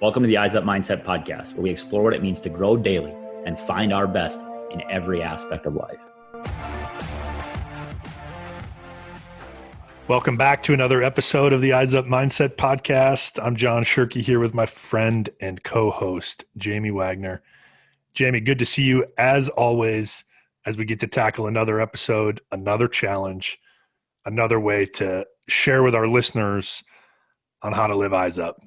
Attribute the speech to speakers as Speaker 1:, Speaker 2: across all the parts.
Speaker 1: Welcome to the Eyes Up Mindset podcast, where we explore what it means to grow daily and find our best in every aspect of life.
Speaker 2: Welcome back to another episode of the Eyes Up Mindset podcast. I'm John Shirky here with my friend and co-host, Jamie Wagner. Jamie, good to see you as always, as we get to tackle another episode, another challenge, another way to share with our listeners on how to live eyes up.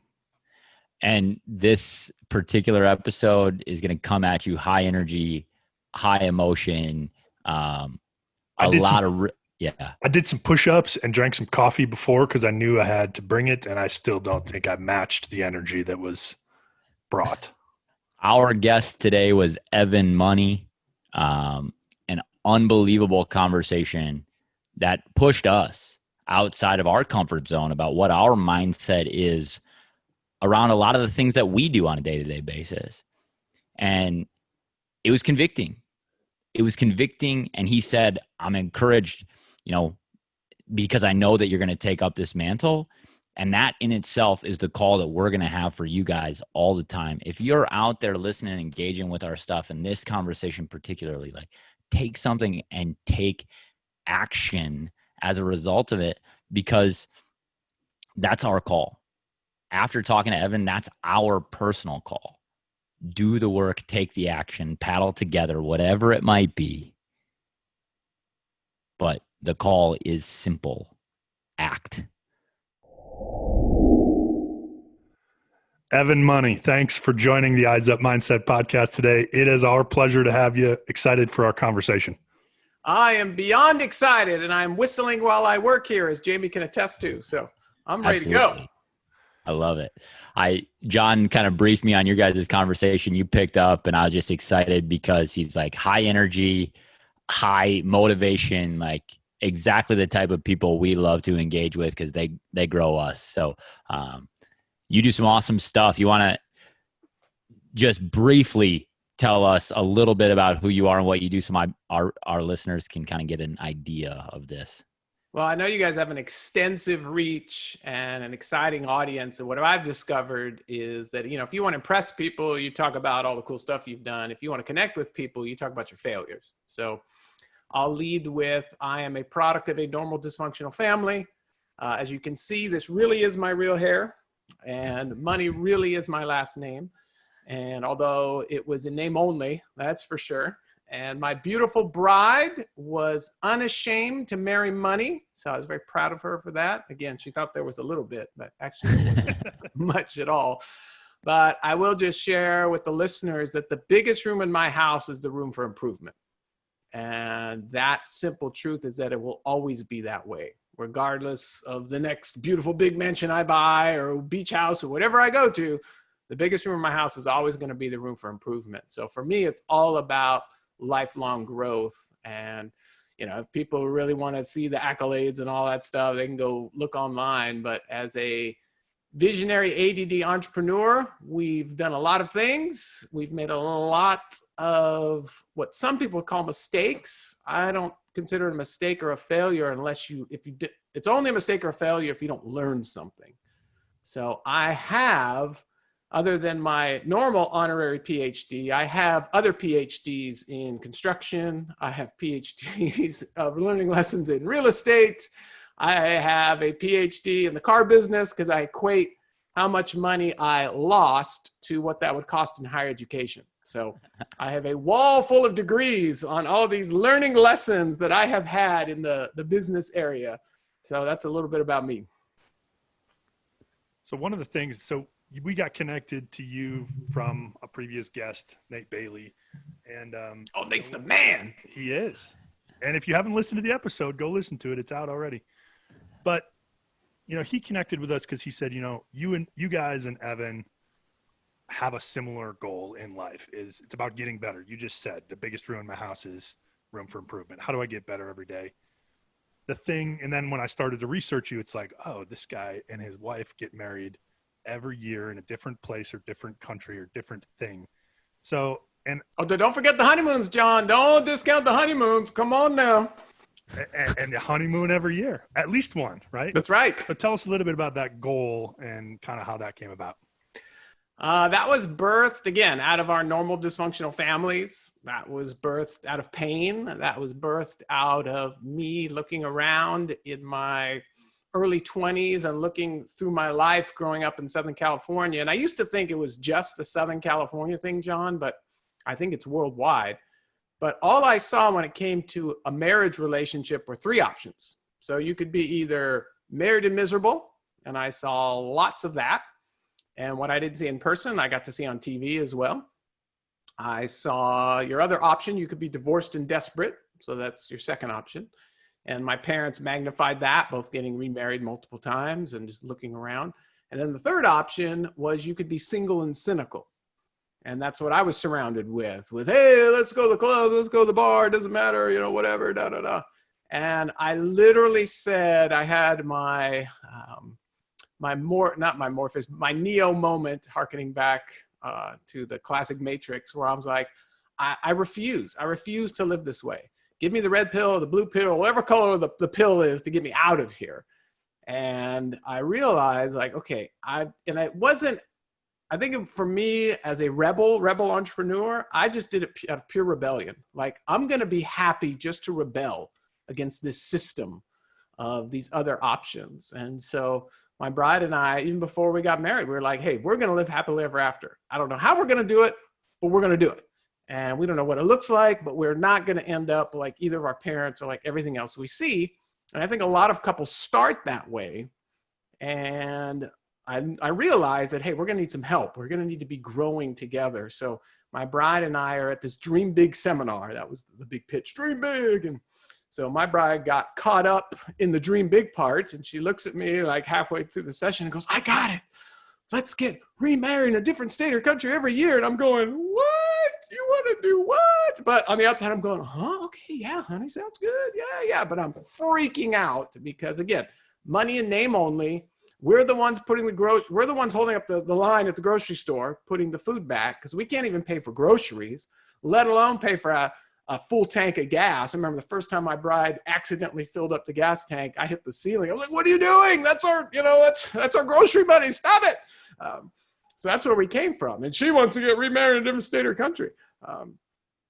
Speaker 1: And this particular episode is going to come at you high energy, high emotion, I
Speaker 2: did some push-ups and drank some coffee before because I knew I had to bring it, and I still don't think I matched the energy that was brought.
Speaker 1: Our guest today was Evan Money, an unbelievable conversation that pushed us outside of our comfort zone about what our mindset is around a lot of the things that we do on a day-to-day basis. And it was convicting. And he said, I'm encouraged, because I know that you're going to take up this mantle. And that in itself is the call that we're going to have for you guys all the time. If you're out there listening and engaging with our stuff, and this conversation particularly, like, take something and take action as a result of it, because that's our call. After talking to Evan, that's our personal call. Do the work, take the action, paddle together, whatever it might be. But the call is simple. Act.
Speaker 2: Evan Money, thanks for joining the Eyes Up Mindset podcast today. It is our pleasure to have you. Excited for our conversation.
Speaker 3: I am beyond excited, and I'm whistling while I work here, as Jamie can attest to. So I'm ready to go.
Speaker 1: I love it. John kind of briefed me on your guys' conversation you picked up, and I was just excited because he's like high energy, high motivation, like exactly the type of people we love to engage with because they grow us. So you do some awesome stuff. You want to just briefly tell us a little bit about who you are and what you do so our listeners can kind of get an idea of this.
Speaker 3: Well, I know you guys have an extensive reach and an exciting audience. And what I've discovered is that, if you want to impress people, you talk about all the cool stuff you've done. If you want to connect with people, you talk about your failures. So I'll lead with, I am a product of a normal dysfunctional family. As you can see, this really is my real hair, and Money really is my last name. And although it was in name only, that's for sure. And my beautiful bride was unashamed to marry money. So I was very proud of her for that. Again, she thought there was a little bit, but actually it wasn't much at all. But I will just share with the listeners that the biggest room in my house is the room for improvement. And that simple truth is that it will always be that way, regardless of the next beautiful big mansion I buy or beach house or whatever I go to. The biggest room in my house is always going to be the room for improvement. So for me, it's all about lifelong growth. And if people really want to see the accolades and all that stuff, they can go look online. But as a visionary ADD entrepreneur, we've done a lot of things. We've made a lot of what some people call mistakes. I don't consider it a mistake or a failure it's only a mistake or a failure if you don't learn something. So I have, other than my normal honorary PhD, I have other PhDs in construction. I have PhDs of learning lessons in real estate. I have a PhD in the car business because I equate how much money I lost to what that would cost in higher education. So I have a wall full of degrees on all these learning lessons that I have had in the business area. So that's a little bit about me.
Speaker 2: So one of the things, we got connected to you from a previous guest, Nate Bailey. And
Speaker 3: Nate's the man.
Speaker 2: He is. And if you haven't listened to the episode, go listen to it. It's out already. But, he connected with us because he said, you guys and Evan have a similar goal in life. It's about getting better. You just said the biggest room in my house is room for improvement. How do I get better every day? And then when I started to research you, it's like, oh, this guy and his wife get married every year in a different place or different country or different thing. So,
Speaker 3: don't forget the honeymoons, John. Don't discount the honeymoons. Come on now.
Speaker 2: And the honeymoon every year, at least one, right?
Speaker 3: That's right.
Speaker 2: So tell us a little bit about that goal and kind of how that came about.
Speaker 3: That was birthed, again, out of our normal dysfunctional families. That was birthed out of pain. That was birthed out of me looking around in my early 20s and looking through my life growing up in Southern California. And I used to think it was just a Southern California thing, John, but I think it's worldwide. But all I saw when it came to a marriage relationship were three options. So you could be either married and miserable, and I saw lots of that. And what I didn't see in person, I got to see on TV as well. I saw your other option. You could be divorced and desperate. So that's your second option. And my parents magnified that, both getting remarried multiple times and just looking around. And then the third option was you could be single and cynical. And that's what I was surrounded with, hey, let's go to the club, let's go to the bar, it doesn't matter, you know, whatever, da, da, da. And I literally said I had my Neo moment, hearkening back to the classic Matrix, where I was like, I refuse to live this way. Give me the red pill, the blue pill, whatever color the pill is to get me out of here. And I realized, like, okay, I think for me as a rebel entrepreneur, I just did it out of pure rebellion. Like, I'm going to be happy just to rebel against this system of these other options. And so my bride and I, even before we got married, we were like, hey, we're going to live happily ever after. I don't know how we're going to do it, but we're going to do it. And we don't know what it looks like, but we're not going to end up like either of our parents or like everything else we see. And I think a lot of couples start that way. And I realized that, hey, we're going to need some help. We're going to need to be growing together. So my bride and I are at this Dream Big seminar. That was the big pitch, Dream Big. And so my bride got caught up in the Dream Big part. And she looks at me like halfway through the session and goes, I got it. Let's get remarried in a different state or country every year. And I'm going, what? You want to do what? But on the outside, I'm going, okay, yeah, honey, sounds good. Yeah. But I'm freaking out because, again, money and name only. We're the ones we're the ones holding up the line at the grocery store, putting the food back, because we can't even pay for groceries, let alone pay for a full tank of gas. I remember the first time my bride accidentally filled up the gas tank, I hit the ceiling. I was like, what are you doing? That's our grocery money. Stop it. So that's where we came from. And she wants to get remarried in a different state or country.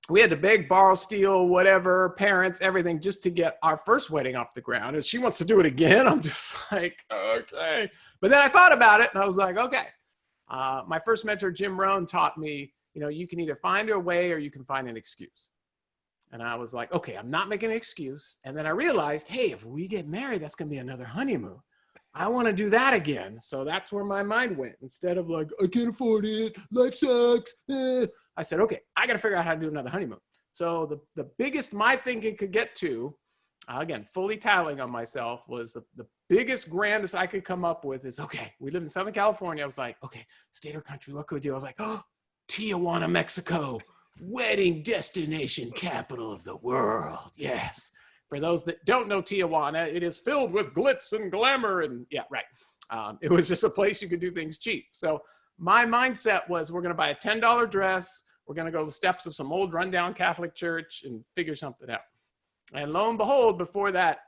Speaker 3: We had to beg, borrow, steal, whatever, parents, everything, just to get our first wedding off the ground. And she wants to do it again. I'm just like, okay. But then I thought about it and I was like, okay. My first mentor, Jim Rohn, taught me, you can either find a way or you can find an excuse. And I was like, okay, I'm not making an excuse. And then I realized, hey, if we get married, that's going to be another honeymoon. I want to do that again. So that's where my mind went. Instead of like, I can't afford it, life sucks. I said, okay, I got to figure out how to do another honeymoon. So the biggest my thinking could get to, again, fully tallying on myself, was the biggest, grandest I could come up with is, okay, we live in Southern California. I was like, okay, state or country, what could we do? I was like, oh, Tijuana, Mexico, wedding destination capital of the world. Yes. For those that don't know Tijuana, it is filled with glitz and glamour. And yeah, right. It was just a place you could do things cheap. So my mindset was, we're going to buy a $10 dress. We're going to go to the steps of some old rundown Catholic church and figure something out. And lo and behold, before that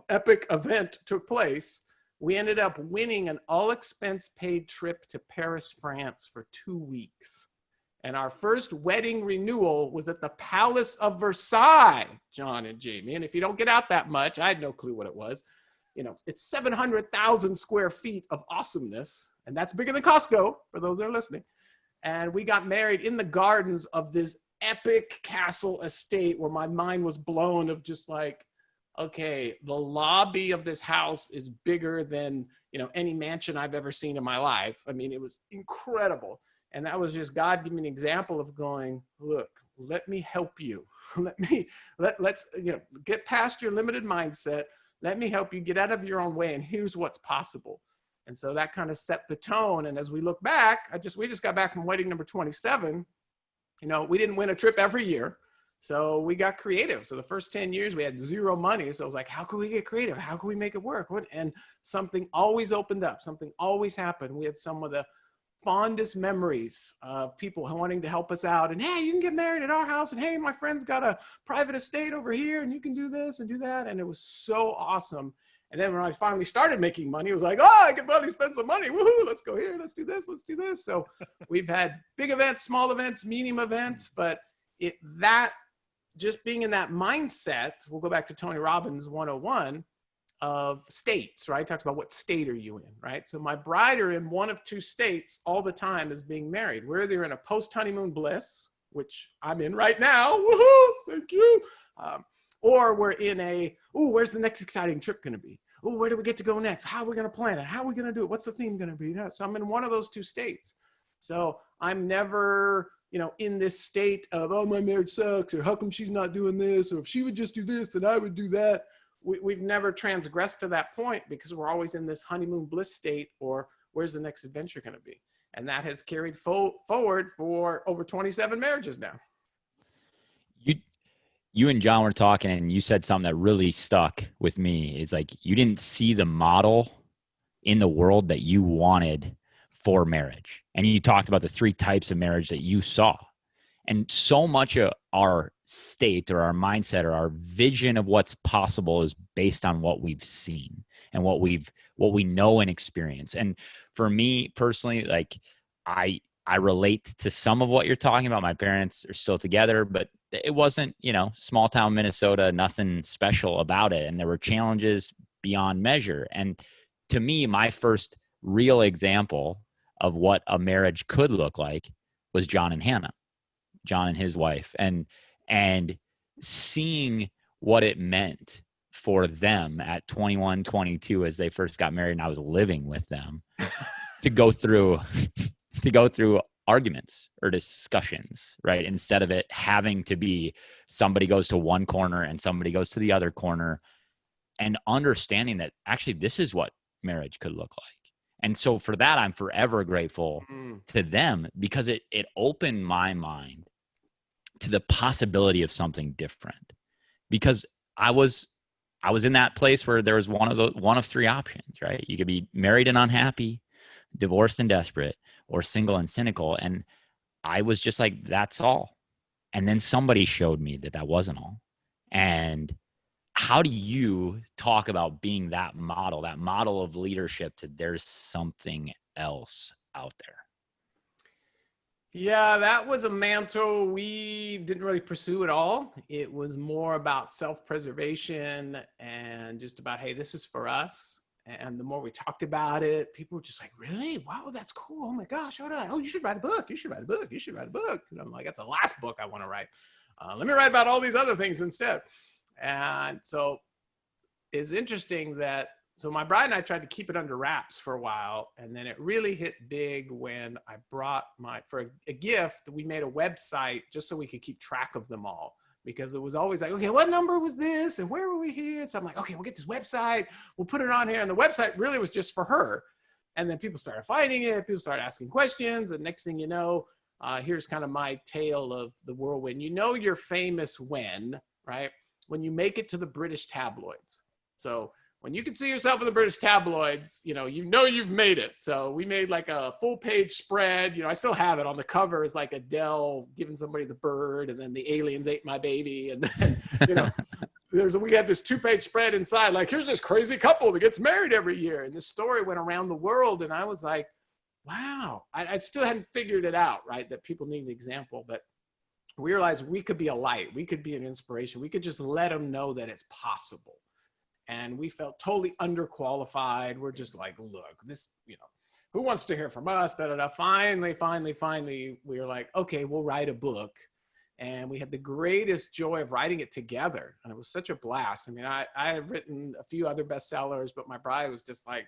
Speaker 3: epic event took place, we ended up winning an all-expense paid trip to Paris, France for 2 weeks. And our first wedding renewal was at the Palace of Versailles, John and Jamie. And if you don't get out that much, I had no clue what it was. It's 700,000 square feet of awesomeness. And that's bigger than Costco, for those that are listening. And we got married in the gardens of this epic castle estate where my mind was blown of just like, okay, the lobby of this house is bigger than, any mansion I've ever seen in my life. I mean, it was incredible. And that was just God giving me an example of going, look, let me help you. Let's get past your limited mindset. Let me help you get out of your own way. And here's what's possible. And so that kind of set the tone. And as we look back, we just got back from wedding number 27. We didn't win a trip every year. So we got creative. So the first 10 years we had zero money. So I was like, how can we get creative? How can we make it work? And something always opened up. Something always happened. We had some of the fondest memories of people wanting to help us out. And hey, you can get married at our house. And hey, my friend's got a private estate over here and you can do this and do that. And it was so awesome. And then when I finally started making money, it was like, oh, I can finally spend some money. Woohoo, let's go here. Let's do this. Let's do this. So we've had big events, small events, medium events, but that just being in that mindset, we'll go back to Tony Robbins 101 of states, right? Talks about what state are you in, right? So my bride are in one of two states all the time as being married. We're either in a post-honeymoon bliss, which I'm in right now. Woohoo, thank you. Or we're in where's the next exciting trip going to be? Oh, where do we get to go next? How are we going to plan it? How are we going to do it? What's the theme going to be? So I'm in one of those two states. So I'm never, in this state of, oh, my marriage sucks, or how come she's not doing this? Or if she would just do this, then I would do that. We've never transgressed to that point because we're always in this honeymoon bliss state, or where's the next adventure going to be? And that has carried forward for over 27 marriages now.
Speaker 1: You and John were talking, and you said something that really stuck with me. It's like you didn't see the model in the world that you wanted for marriage. And you talked about the 3 types of marriage that you saw. And so much of our state or our mindset or our vision of what's possible is based on what we've seen and what we know and experience. And for me personally, like I relate to some of what you're talking about. My parents are still together, but it wasn't, small town Minnesota, nothing special about it. And there were challenges beyond measure. And to me, my first real example of what a marriage could look like was John and Hannah, John and his wife, and seeing what it meant for them at 21, 22, as they first got married and I was living with them to go through arguments or discussions, right? Instead of it having to be somebody goes to one corner and somebody goes to the other corner, and understanding that actually this is what marriage could look like. And so for that, I'm forever grateful to them, because it opened my mind to the possibility of something different. Because I was in that place where there was one of 3 options, right? You could be married and unhappy, divorced and desperate, or single and cynical. And I was just like, that's all. And then somebody showed me that wasn't all. And how do you talk about being that model of leadership to there's something else out there?
Speaker 3: Yeah, that was a mantle we didn't really pursue at all. It was more about self-preservation and just about, hey, this is for us. And the more we talked about it, people were just like, really? Wow, that's cool. Oh my gosh. Oh, you should write a book. You should write a book. You should write a book. And I'm like, that's the last book I want to write. Let me write about all these other things instead. And so it's interesting that, so my bride and I tried to keep it under wraps for a while. And then it really hit big when I brought for a gift, we made a website just so we could keep track of them all. Because it was always like, okay, what number was this? And where were we here? So I'm like, okay, we'll get this website. We'll put it on here. And the website really was just for her. And then people started finding it. People started asking questions. And next thing you know, here's kind of my tale of the whirlwind. You're famous when, right? When you make it to the British tabloids. So when you can see yourself in the British tabloids, you've made it. So we made like a full page spread. I still have it on the cover is like Adele giving somebody the bird, and then the aliens ate my baby. And then, we had this 2-page spread inside, like, here's this crazy couple that gets married every year. And this story went around the world. And I was like, wow, I still hadn't figured it out, right? That people need an example, but we realized we could be a light. We could be an inspiration. We could just let them know that it's possible. And we felt totally underqualified. We're just like, look, this, who wants to hear from us? Finally, we were like, okay, we'll write a book. And we had the greatest joy of writing it together. And it was such a blast. I mean, I have written a few other bestsellers, but my bride was just like,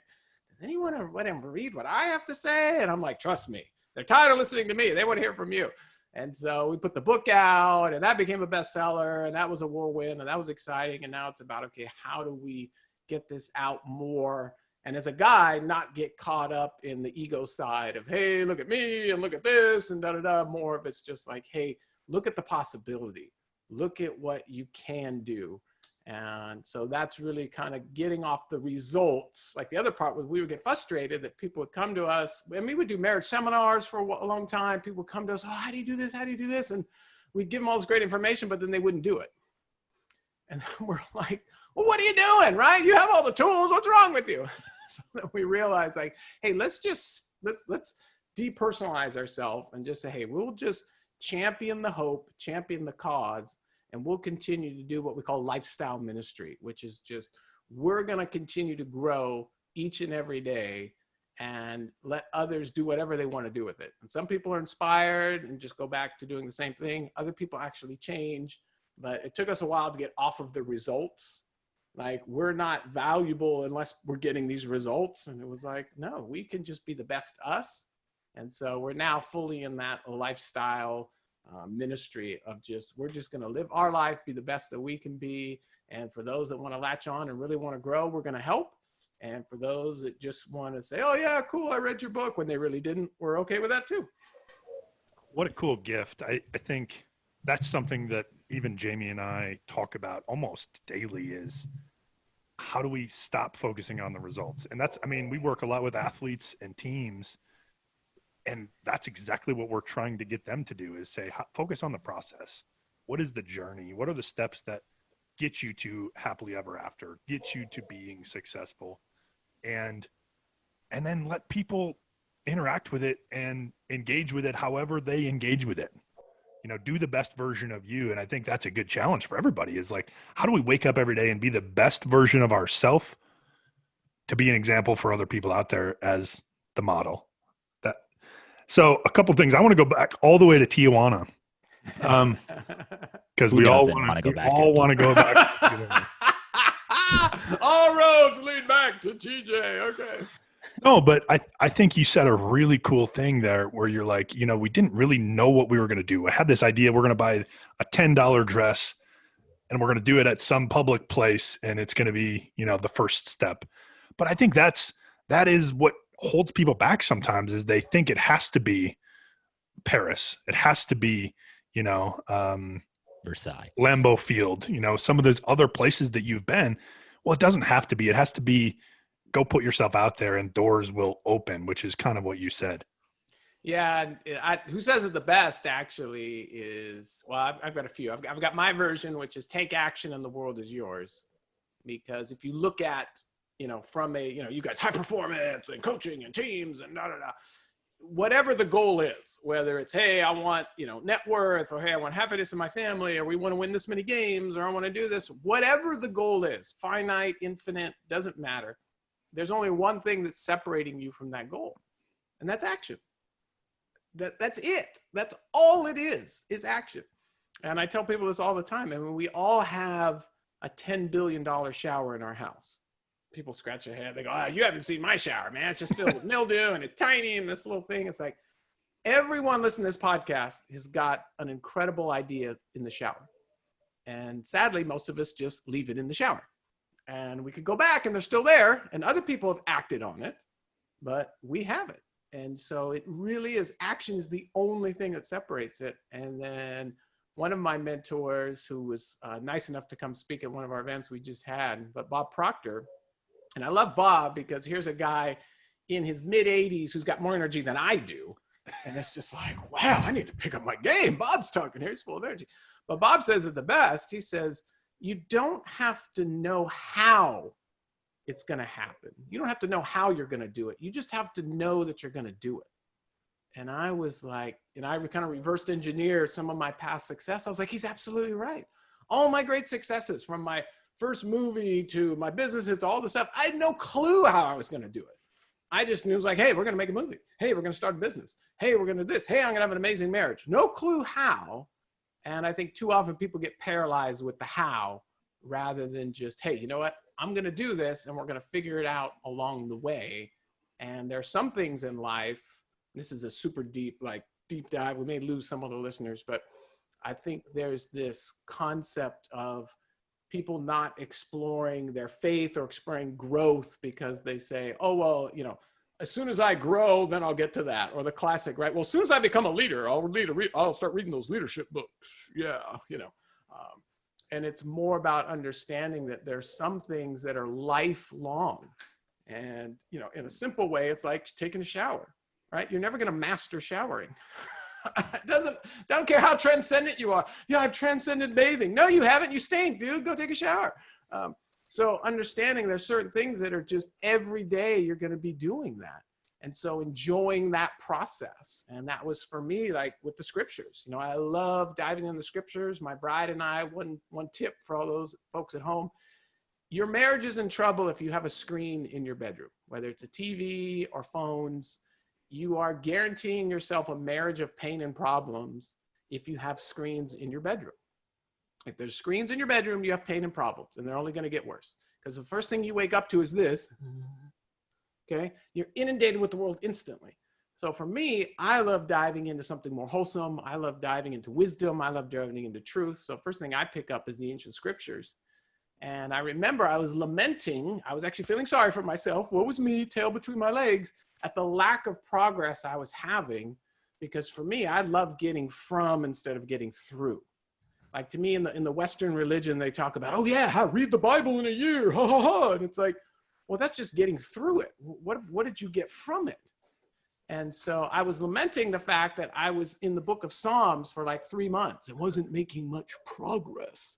Speaker 3: does anyone want to read what I have to say? And I'm like, trust me, they're tired of listening to me. They want to hear from you. And so we put the book out, and that became a bestseller, and that was a whirlwind, and that was exciting. And now it's about, okay, how do we get this out more? And as a guy, not get caught up in the ego side of, hey, look at me and look at this and da-da-da. More of it's just like, hey, look at the possibility. Look at what you can do. And so that's really kind of getting off the results. Like the other part was we would get frustrated that people would come to us, and we would do marriage seminars for a long time. People would come to us, oh, how do you do this? How do you do this? And we'd give them all this great information, but then they wouldn't do it. And we're like, well, what are you doing, right? You have all the tools. What's wrong with you? So then we realized, like, hey, let's depersonalize ourselves and just say, hey, we'll just champion the hope, champion the cause, and we'll continue to do what we call lifestyle ministry, which is just, we're going to continue to grow each and every day and let others do whatever they want to do with it. And some people are inspired and just go back to doing the same thing. Other people actually change, but it took us a while to get off of the results. Like, we're not valuable unless we're getting these results. And it was like, no, we can just be the best us. And so we're now fully in that lifestyle ministry of just, we're just going to live our life, be the best that we can be. And for those that want to latch on and really want to grow, we're going to help. And for those that just want to say, oh yeah, cool, I read your book, when they really didn't, we're okay with that too.
Speaker 2: What a cool gift. I think that's something that even Jamie and I talk about almost daily, is how do we stop focusing on the results? And that's, I mean, we work a lot with athletes and teams, and that's exactly what we're trying to get them to do, is say, focus on the process. What is the journey? What are the steps that get you to happily ever after, get you to being successful? And then let people interact with it and engage with it however they engage with it. You know, do the best version of you. And I think that's a good challenge for everybody, is like, how do we wake up every day and be the best version of ourselves to be an example for other people out there as the model? So a couple things. I want to go back all the way to Tijuana, because we all want to go back.
Speaker 3: All roads lead back to TJ. Okay.
Speaker 2: No, but I think you said a really cool thing there, where you're like, you know, we didn't really know what we were going to do. I had this idea, we're going to buy a $10 dress and we're going to do it at some public place, and it's going to be, you know, the first step. But I think that is what holds people back sometimes, is they think it has to be Paris. It has to be, you know,
Speaker 1: Versailles,
Speaker 2: Lambeau Field, you know, some of those other places that you've been. Well, it doesn't have to be. It has to be, go put yourself out there and doors will open, which is kind of what you said.
Speaker 3: Yeah. Who says it the best actually is, well, I've got a few. I've got my version, which is take action and the world is yours. Because if you look at, you know, from a, you know, you guys, high performance and coaching and teams and whatever the goal is, whether it's, hey, I want, you know, net worth, or hey, I want happiness in my family, or we want to win this many games, or I want to do this, whatever the goal is, finite, infinite, doesn't matter. There's only one thing that's separating you from that goal, and that's action. That's it. That's all it is action. And I tell people this all the time. I mean, we all have a $10 billion shower in our house. People scratch their head. They go, oh, you haven't seen my shower, man. It's just filled with mildew and it's tiny and this little thing. It's like, everyone listening to this podcast has got an incredible idea in the shower. And sadly, most of us just leave it in the shower. And we could go back and they're still there, and other people have acted on it, but we have it. And so it really is, action is the only thing that separates it. And then one of my mentors, who was nice enough to come speak at one of our events we just had, but Bob Proctor. And I love Bob because here's a guy in his mid 80s who's got more energy than I do. And it's just like, wow, I need to pick up my game. Bob's talking here, he's full of energy. But Bob says it the best. He says, you don't have to know how it's going to happen. You don't have to know how you're going to do it. You just have to know that you're going to do it. And I was like, and I kind of reversed engineer some of my past success. I was like, he's absolutely right. All my great successes, from my first movie to my businesses to all the stuff, I had no clue how I was going to do it. I just knew, it was like, hey, we're going to make a movie. Hey, we're going to start a business. Hey, we're going to do this. Hey, I'm going to have an amazing marriage. No clue how. And I think too often people get paralyzed with the how, rather than just, hey, you know what? I'm going to do this and we're going to figure it out along the way. And there are some things in life, this is a super deep dive. We may lose some of the listeners, but I think there's this concept of people not exploring their faith or exploring growth because they say, oh, well, you know, as soon as I grow, then I'll get to that. Or the classic, right? Well, as soon as I become a leader, I'll start reading those leadership books. Yeah, you know. And it's more about understanding that there's some things that are lifelong. And, you know, in a simple way, it's like taking a shower, right? You're never going to master showering. Don't care how transcendent you are. Yeah, I've transcended bathing. No, you haven't. You stink, dude. Go take a shower. So understanding there's certain things that are just every day you're going to be doing that. And so enjoying that process. And that was for me, like with the scriptures. You know, I love diving in the scriptures. My bride and I, one tip for all those folks at home, your marriage is in trouble if you have a screen in your bedroom, whether it's a TV or phones. You are guaranteeing yourself a marriage of pain and problems if you have screens in your bedroom. If there's screens in your bedroom, you have pain and problems, and they're only going to get worse. Because the first thing you wake up to is this. Okay, you're inundated with the world instantly. So for me, I love diving into something more wholesome. I love diving into wisdom. I love diving into truth. So first thing I pick up is the ancient scriptures. And I remember I was lamenting. I was actually feeling sorry for myself. Woe was me, tail between my legs, at the lack of progress I was having. Because for me, I love getting from instead of getting through. Like to me, in the Western religion, they talk about, oh yeah, read the Bible in a year, ha ha ha. And it's like, well, that's just getting through it. What did you get from it? And so I was lamenting the fact that I was in the book of Psalms for like 3 months. It wasn't making much progress.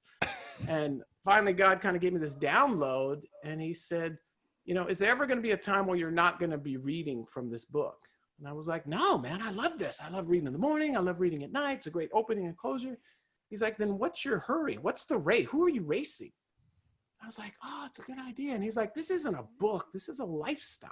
Speaker 3: And finally, God kind of gave me this download, and he said, you know, is there ever going to be a time where you're not going to be reading from this book? And I was like, no, man, I love this. I love reading in the morning. I love reading at night. It's a great opening and closure. He's like, then what's your hurry? What's the race? Who are you racing? I was like, oh, it's a good idea. And he's like, this isn't a book. This is a lifestyle.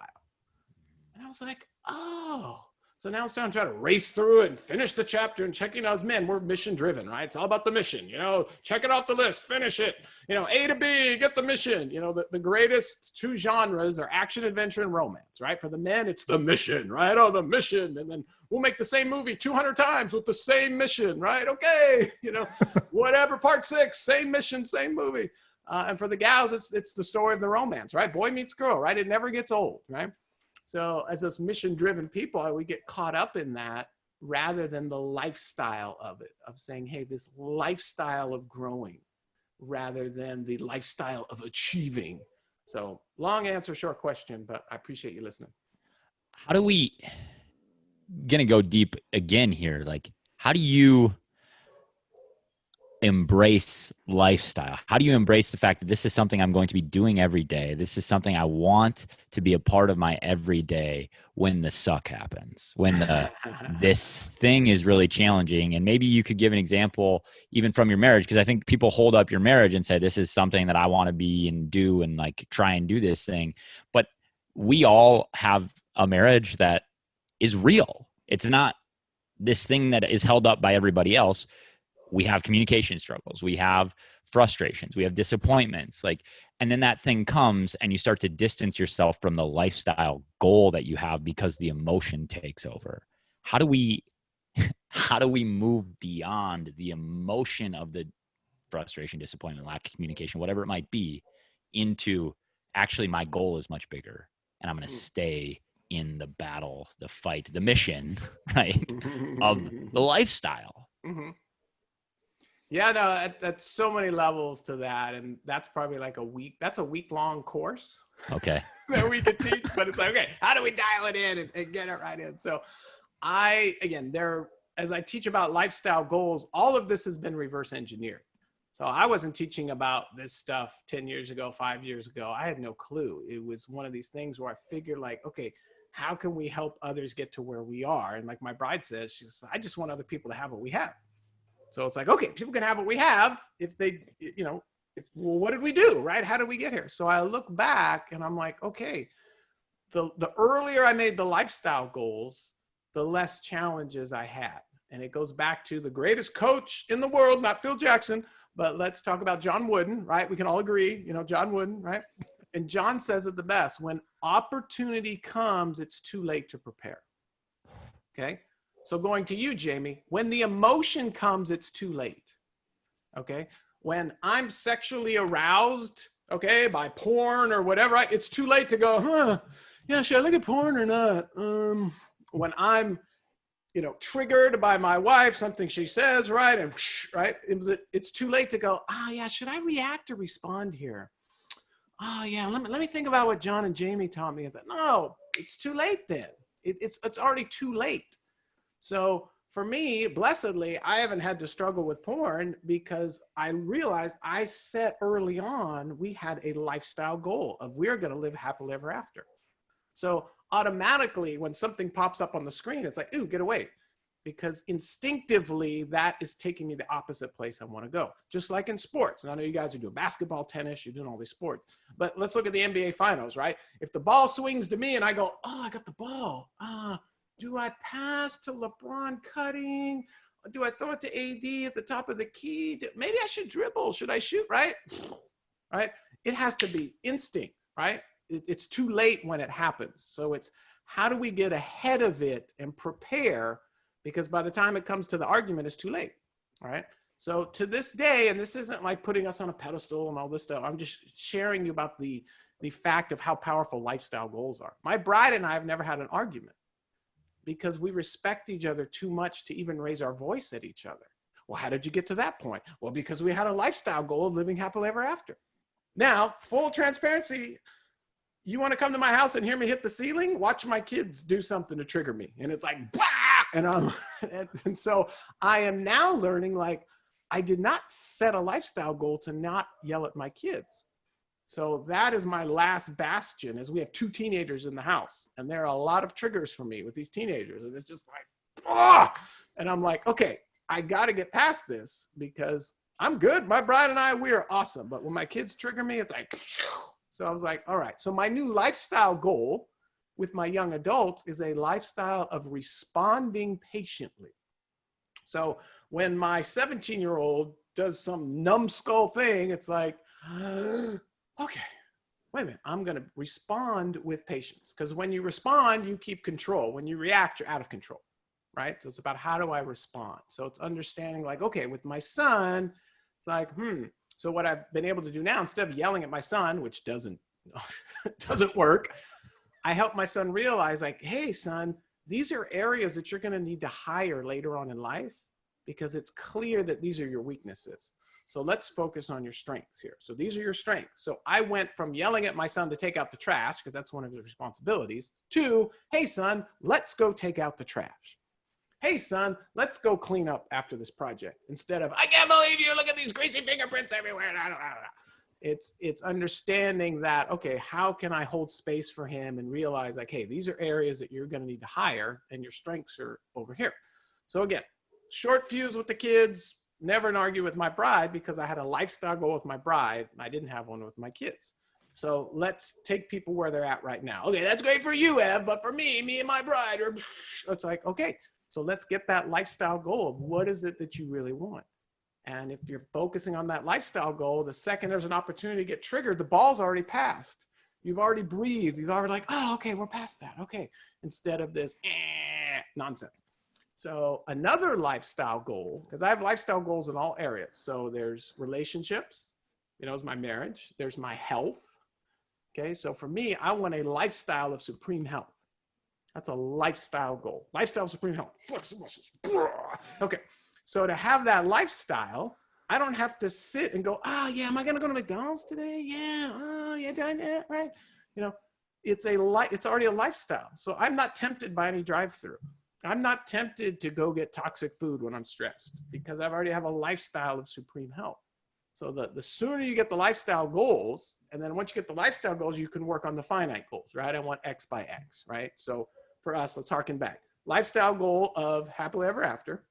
Speaker 3: And I was like, oh. So now I'm trying to race through it and finish the chapter and checking out. Men, we're mission driven, right? It's all about the mission, you know, check it off the list, finish it, you know, A to B, get the mission. You know, the greatest two genres are action, adventure, and romance, right? For the men, it's the mission, right? Oh, the mission. And then we'll make the same movie 200 times with the same mission, right? Okay. You know, whatever, part 6, same mission, same movie. And for the gals, it's the story of the romance, right? Boy meets girl, right? It never gets old, right? So as those mission-driven people, we get caught up in that rather than the lifestyle of it, of saying, hey, this lifestyle of growing rather than the lifestyle of achieving. So long answer, short question, but I appreciate you listening.
Speaker 1: How do we, gonna go deep again here, like how do you embrace lifestyle? How do you embrace the fact that this is something I'm going to be doing every day? This is something I want to be a part of my everyday when the suck happens, when this thing is really challenging. And maybe you could give an example even from your marriage, because I think people hold up your marriage and say, this is something that I want to be and do and like try and do this thing. But we all have a marriage that is real. It's not this thing that is held up by everybody else. We have communication struggles, we have frustrations, we have disappointments, like, and then that thing comes and you start to distance yourself from the lifestyle goal that you have because the emotion takes over. How do we move beyond the emotion of the frustration, disappointment, lack of communication, whatever it might be, into actually my goal is much bigger and I'm going to stay in the battle, the fight, the mission, right, of the lifestyle?
Speaker 3: Mm-hmm. Yeah, no, that's so many levels to that. And that's probably like that's a week-long course.
Speaker 1: Okay.
Speaker 3: That we could teach, but it's like, okay, how do we dial it in and get it right in? So as I teach about lifestyle goals, all of this has been reverse engineered. So I wasn't teaching about this stuff 10 years ago, 5 years ago. I had no clue. It was one of these things where I figured like, okay, how can we help others get to where we are? And like my bride says, she says, I just want other people to have what we have. So it's like, okay, people can have what we have if they, you know, well, what did we do, right? How did we get here? So I look back and I'm like, okay, the earlier I made the lifestyle goals, the less challenges I had. And it goes back to the greatest coach in the world, not Phil Jackson, but let's talk about John Wooden, right? We can all agree, you know, John Wooden, right? And John says it the best: when opportunity comes, it's too late to prepare. Okay. So going to you, Jamie, when the emotion comes, it's too late. Okay. When I'm sexually aroused, okay, by porn or whatever, it's too late to go, yeah, should I look at porn or not? When I'm, you know, triggered by my wife, something she says, right? And right. It's too late to go, yeah, should I react or respond here? Oh yeah. Let me think about what John and Jamie taught me about. No, it's too late then. It's already too late. So for me, blessedly, I haven't had to struggle with porn because I realized I set early on, we had a lifestyle goal of we're going to live happily ever after. So automatically when something pops up on the screen, it's like, ooh, get away. Because instinctively that is taking me the opposite place I want to go. Just like in sports. And I know you guys are doing basketball, tennis, you're doing all these sports. But let's look at the NBA finals, right? If the ball swings to me and I go, oh, I got the ball. Do I pass to LeBron cutting? Do I throw it to AD at the top of the key? Maybe I should dribble. Should I shoot, right? Right? It has to be instinct, right? It's too late when it happens. So it's how do we get ahead of it and prepare? Because by the time it comes to the argument, it's too late, all right? So to this day, and this isn't like putting us on a pedestal and all this stuff, I'm just sharing you about the fact of how powerful lifestyle goals are. My bride and I have never had an argument because we respect each other too much to even raise our voice at each other. Well, how did you get to that point? Well, because we had a lifestyle goal of living happily ever after. Now, full transparency, you want to come to my house and hear me hit the ceiling? Watch my kids do something to trigger me. And it's like, bah! And so I am now learning, like, I did not set a lifestyle goal to not yell at my kids. So that is my last bastion, is we have 2 teenagers in the house. And there are a lot of triggers for me with these teenagers. And it's just like, ah! And I'm like, okay, I got to get past this because I'm good. My bride and I, we are awesome. But when my kids trigger me, it's like, so I was like, all right. So my new lifestyle goal with my young adults is a lifestyle of responding patiently. So when my 17-year-old does some numbskull thing, it's like, okay, wait a minute, I'm going to respond with patience. Because when you respond, you keep control. When you react, you're out of control, right? So it's about how do I respond? So it's understanding like, okay, with my son, it's like, So what I've been able to do now, instead of yelling at my son, which doesn't work, I help my son realize like, hey, son, these are areas that you're going to need to hire later on in life because it's clear that these are your weaknesses. So let's focus on your strengths here. So these are your strengths. So I went from yelling at my son to take out the trash, because that's one of his responsibilities, to, hey, son, let's go take out the trash. Hey, son, let's go clean up after this project. Instead of, I can't believe you, look at these greasy fingerprints everywhere. It's understanding that, okay, how can I hold space for him and realize like, hey, these are areas that you're going to need to hire and your strengths are over here. So again, short fuse with the kids, never an argue with my bride because I had a lifestyle goal with my bride and I didn't have one with my kids. So let's take people where they're at right now. Okay, that's great for you, Ev, but for me and my bride, it's like, okay, so let's get that lifestyle goal of what is it that you really want? And if you're focusing on that lifestyle goal, the second there's an opportunity to get triggered, the ball's already passed. You've already breathed. You've already like, oh, okay, we're past that. Okay. Instead of this nonsense. So another lifestyle goal, because I have lifestyle goals in all areas. So there's relationships, is my marriage. There's my health. Okay. So for me, I want a lifestyle of supreme health. That's a lifestyle goal. Lifestyle of supreme health. Okay. So to have that lifestyle, I don't have to sit and go, yeah, am I going to go to McDonald's today? Yeah. Oh, yeah, right. It's already a lifestyle. So I'm not tempted by any drive-through. I'm not tempted to go get toxic food when I'm stressed because I've already have a lifestyle of supreme health. So the sooner you get the lifestyle goals, and then once you get the lifestyle goals, you can work on the finite goals, right? I want X by X, right? So for us, let's harken back. Lifestyle goal of happily ever after.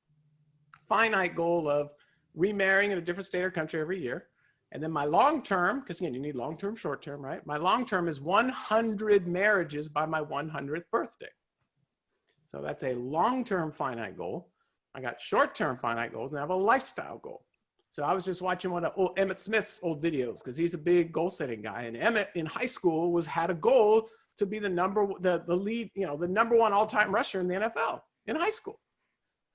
Speaker 3: Finite goal of remarrying in a different state or country every year. And then my long-term, because again, you need long-term, short-term, right? My long-term is 100 marriages by my 100th birthday. So that's a long-term finite goal. I got short-term finite goals and I have a lifestyle goal. So I was just watching one of Emmett Smith's old videos because he's a big goal-setting guy. And Emmett in high school had a goal to be the number one all-time rusher in the NFL in high school.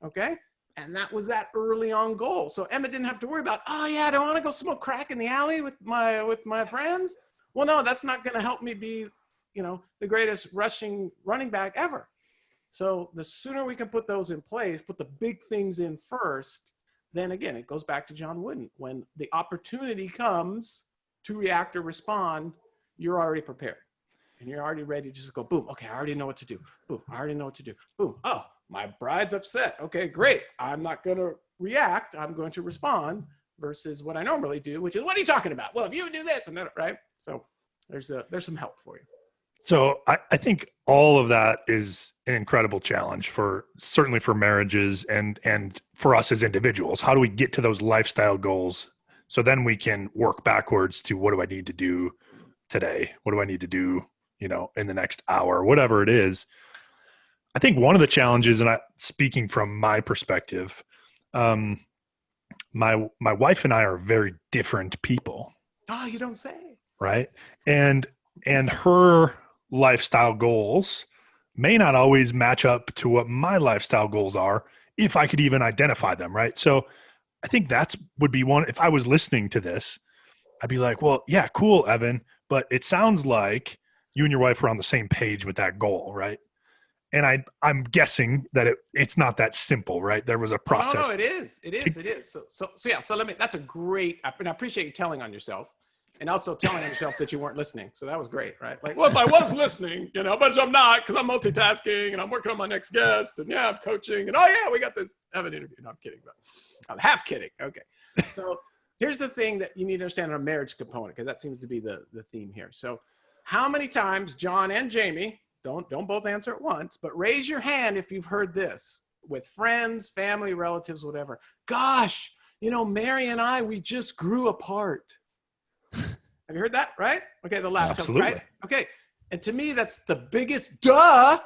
Speaker 3: Okay. And that was that early on goal. So Emmett didn't have to worry about, oh yeah, do I want to go smoke crack in the alley with my friends? Well, no, that's not going to help me be, the greatest running back ever. So the sooner we can put those in place, put the big things in first, then again, it goes back to John Wooden. When the opportunity comes to react or respond, you're already prepared. And you're already ready to just go, boom, okay, I already know what to do. Boom, I already know what to do. Boom, oh, my bride's upset. Okay, great. I'm not going to react. I'm going to respond versus what I normally do, which is, what are you talking about? Well, if you do this and that, right? So there's some help for you.
Speaker 2: So I think all of that is an incredible challenge certainly for marriages and for us as individuals. How do we get to those lifestyle goals? So then we can work backwards to, what do I need to do today? What do I need to do, in the next hour, whatever it is. I think one of the challenges, and speaking from my perspective, my wife and I are very different people.
Speaker 3: Oh, you don't say.
Speaker 2: Right. And her lifestyle goals may not always match up to what my lifestyle goals are, if I could even identify them. Right. So I think would be one. If I was listening to this, I'd be like, well, yeah, cool, Evan, but it sounds like you and your wife are on the same page with that goal. Right. And I'm guessing that it's not that simple, right? There was a process.
Speaker 3: No, it is. It is. So yeah. So that's a great, and I appreciate you telling on yourself. And also telling yourself that you weren't listening. So that was great, right? Like, well, if I was listening, but I'm not, because I'm multitasking and I'm working on my next guest. And yeah, I'm coaching. And oh yeah, we got this Evan interview. No, I'm kidding. But I'm half kidding. Okay. So here's the thing that you need to understand on a marriage component, because that seems to be the theme here. So how many times, John and Jamie, don't both answer at once, but raise your hand if you've heard this with friends, family, relatives, whatever. Gosh, Mary and I, we just grew apart. Have you heard that? Right? Okay, the laugh.
Speaker 2: Absolutely.
Speaker 3: Right? Okay. And to me, that's the biggest duh,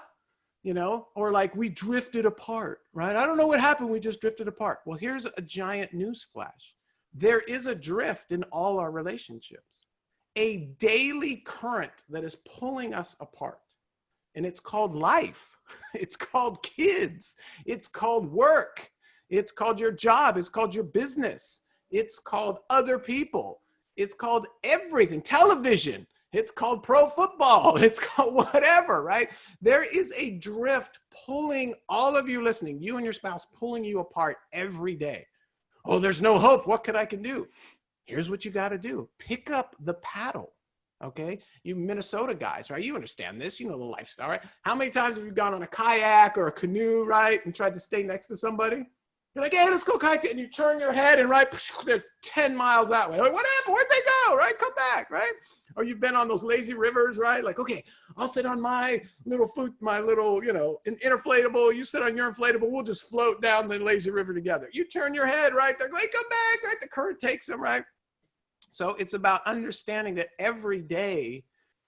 Speaker 3: or like, we drifted apart, right? I don't know what happened. We just drifted apart. Well, here's a giant news flash. There is a drift in all our relationships, a daily current that is pulling us apart. And it's called life. It's called kids. It's called work. It's called your job. It's called your business. It's called other people. It's called everything, television. It's called pro football. It's called whatever, right? There is a drift pulling all of you listening, you and your spouse, pulling you apart every day. Oh, there's no hope. What I can do? Here's what you got to do. Pick up the paddle, okay? You Minnesota guys, right? You understand this. You know the lifestyle, right? How many times have you gone on a kayak or a canoe, right, and tried to stay next to somebody? You're like, hey, let's go kayak, and you turn your head and they're 10 miles that way. Like, what happened? Where'd they go? Right? Come back, right? Or you've been on those lazy rivers, right? Like, okay, I'll sit on my little inflatable. You sit on your inflatable. We'll just float down the lazy river together. You turn your head, right? They're like, come back, right? The current takes them, right? So it's about understanding that every day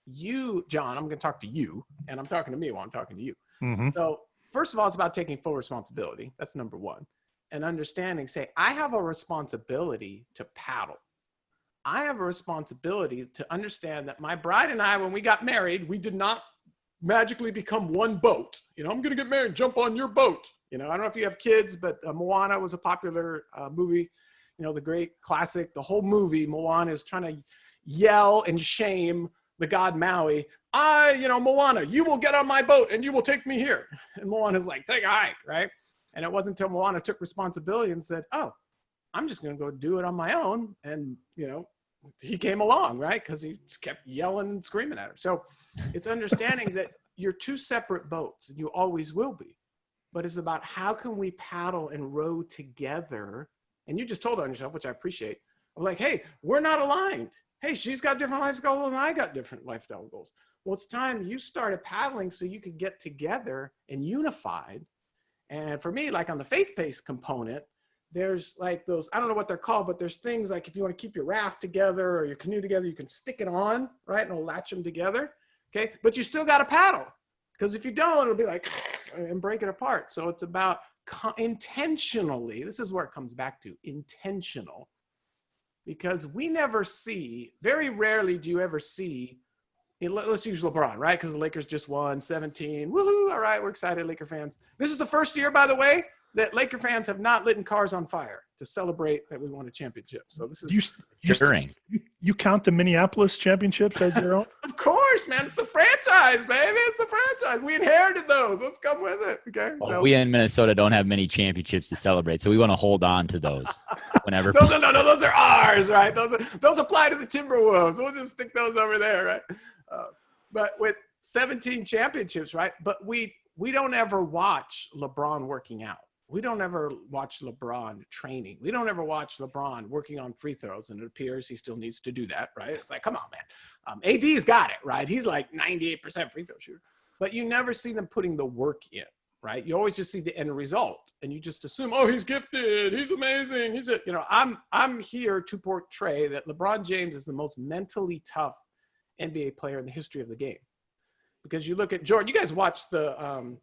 Speaker 3: you, John, I'm going to talk to you, and I'm talking to me while I'm talking to you.
Speaker 2: Mm-hmm.
Speaker 3: So first of all, it's about taking full responsibility. That's number one. And understanding, say, I have a responsibility to paddle. I have a responsibility to understand that my bride and I, when we got married, we did not magically become one boat. I'm going to get married, jump on your boat. I don't know if you have kids, but Moana was a popular movie. The great classic, the whole movie, Moana is trying to yell and shame the god Maui. Moana, you will get on my boat and you will take me here. And Moana's like, take a hike, right? And it wasn't until Moana took responsibility and said, oh, I'm just going to go do it on my own. And, he came along, right? Because he just kept yelling and screaming at her. So it's understanding that you're two separate boats and you always will be. But it's about how can we paddle and row together. And you just told on yourself, which I appreciate. I'm like, hey, we're not aligned. Hey, she's got different lifestyle goals and I got different lifestyle goals. Well, it's time you started paddling so you could get together and unified. And for me, like on the faith-based component, there's like those, I don't know what they're called, but there's things like if you want to keep your raft together or your canoe together, you can stick it on, right? And it'll latch them together, okay? But you still got to paddle because if you don't, it'll be like, and break it apart. So it's about intentionally, this is where it comes back to, intentional. Because we never see, very rarely do you ever see, let's use LeBron, right? Because the Lakers just won 17. Woohoo! All right, we're excited, Laker fans. This is the first year, by the way, that Laker fans have not lit cars on fire to celebrate that we won a championship. So this is
Speaker 2: you count the Minneapolis championships as your own?
Speaker 3: Of course, man. It's the franchise, baby. It's the franchise. We inherited those. Let's come with it. Okay.
Speaker 1: Well, so we in Minnesota don't have many championships to celebrate, so we want to hold on to those whenever.
Speaker 3: those are ours, right? Those apply to the Timberwolves. We'll just stick those over there, right? But with 17 championships, right? But we we don't ever watch LeBron working out. We don't ever watch LeBron training. We don't ever watch LeBron working on free throws, and it appears he still needs to do that, right? It's like, come on, man. AD's got it, right? He's like 98% free throw shooter. But you never see them putting the work in, right? You always just see the end result, and you just assume, oh, he's gifted, he's amazing. I'm here to portray that LeBron James is the most mentally tough NBA player in the history of the game. Because you look at Jordan, you guys watched the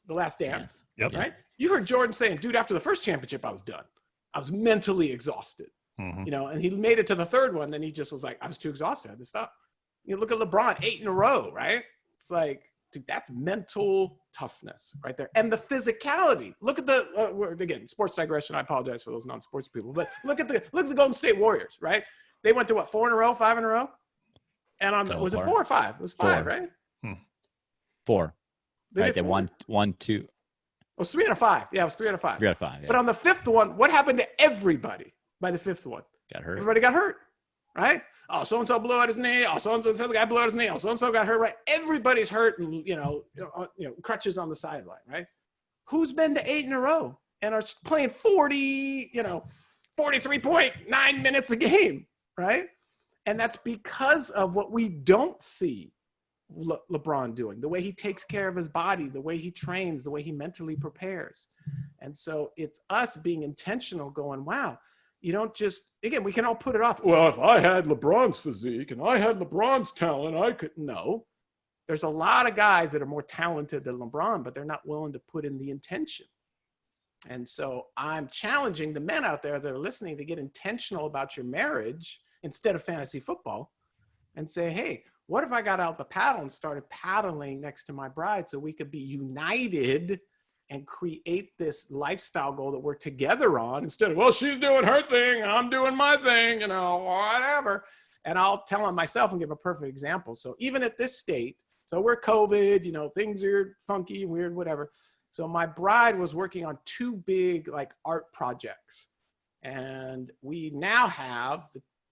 Speaker 3: Last Dance,
Speaker 2: Yep.
Speaker 3: right? You heard Jordan saying, dude, after the first championship, I was done. I was mentally exhausted, and he made it to the third one. Then he just was like, I was too exhausted. I had to stop. You look at LeBron, 8 in a row, right? It's like, dude, that's mental toughness right there. And the physicality. Look at the, again, sports digression. I apologize for those non-sports people, but look at the Golden State Warriors, right? They went to what, 4 in a row, 5 in a row? And was it 4 or 5? It was 5, 4. Right?
Speaker 1: 4. Right, they
Speaker 3: four?
Speaker 1: won 1, 2.
Speaker 3: It was 3 out of 5. Yeah, it was 3 out of 5.
Speaker 1: 3 out of 5. Yeah.
Speaker 3: But on the 5th one, what happened to everybody by the 5th one?
Speaker 1: Got hurt.
Speaker 3: Everybody got hurt, right? Oh, so-and-so blew out his knee. Oh, so-and-so, the guy blew out his knee. Oh, so-and-so got hurt, right? Everybody's hurt and, crutches on the sideline, right? Who's been to 8 in a row and are playing 43.9 minutes a game, right? And that's because of what we don't see LeBron doing, the way he takes care of his body, the way he trains, the way he mentally prepares. And so it's us being intentional going, wow, you don't just, again, we can all put it off. Well, if I had LeBron's physique and I had LeBron's talent, I could. No, there's a lot of guys that are more talented than LeBron, but they're not willing to put in the intention. And so I'm challenging the men out there that are listening to get intentional about your marriage instead of fantasy football and say, hey, what if I got out the paddle and started paddling next to my bride so we could be united and create this lifestyle goal that we're together on instead of, well, she's doing her thing and I'm doing my thing, whatever. And I'll tell on myself and give a perfect example. So even at this state, so we're COVID, things are funky, weird, whatever. So my bride was working on 2 big art projects. And we now have,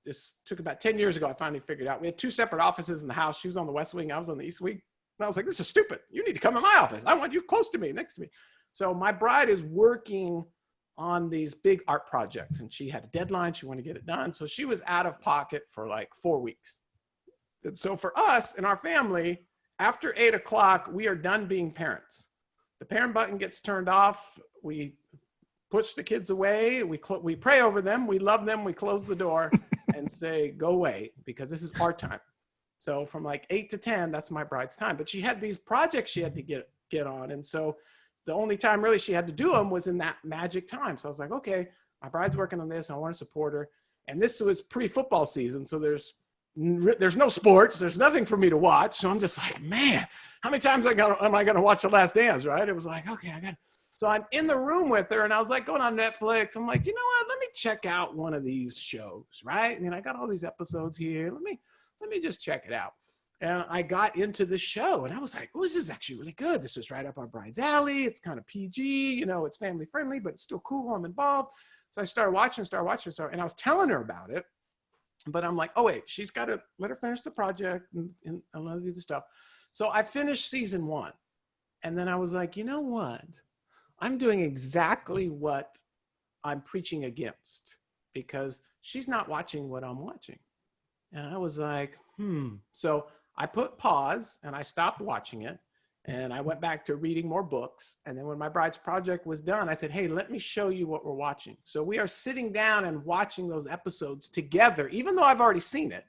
Speaker 3: this took about 10 years ago, I finally figured out, we had 2 separate offices in the house. She was on the West Wing, I was on the East Wing. And I was like, this is stupid. You need to come in my office. I want you close to me, next to me. So my bride is working on these big art projects and she had a deadline. She wanted to get it done. So she was out of pocket for 4 weeks. And so for us in our family, after 8 o'clock, we are done being parents. The parent button gets turned off. We push the kids away. We pray over them. We love them. We close the door and say, go away, because this is our time. So from 8 to 10, that's my bride's time. But she had these projects she had to get on. And so the only time really she had to do them was in that magic time. So I was like, okay, my bride's working on this. I want to support her. And this was pre-football season. So there's no sports. There's nothing for me to watch. So I'm just like, man, how many times am I going to watch The Last Dance, right? It was like, okay, so I'm in the room with her and I was going on Netflix. I'm like, you know what? Let me check out one of these shows, right? I got all these episodes here. Let me just check it out. And I got into the show and I was like, oh, this is actually really good. This is right up our bride's alley. It's kind of PG, it's family friendly, but it's still cool. I'm involved. So I started watching, and I was telling her about it. But I'm like, oh, wait, she's got to let her finish the project and let her do the stuff. So I finished season 1. And then I was like, you know what? I'm doing exactly what I'm preaching against because she's not watching what I'm watching. And I was like, So I put pause and I stopped watching it. And I went back to reading more books. And then when my bride's project was done, I said, hey, let me show you what we're watching. So we are sitting down and watching those episodes together, even though I've already seen it.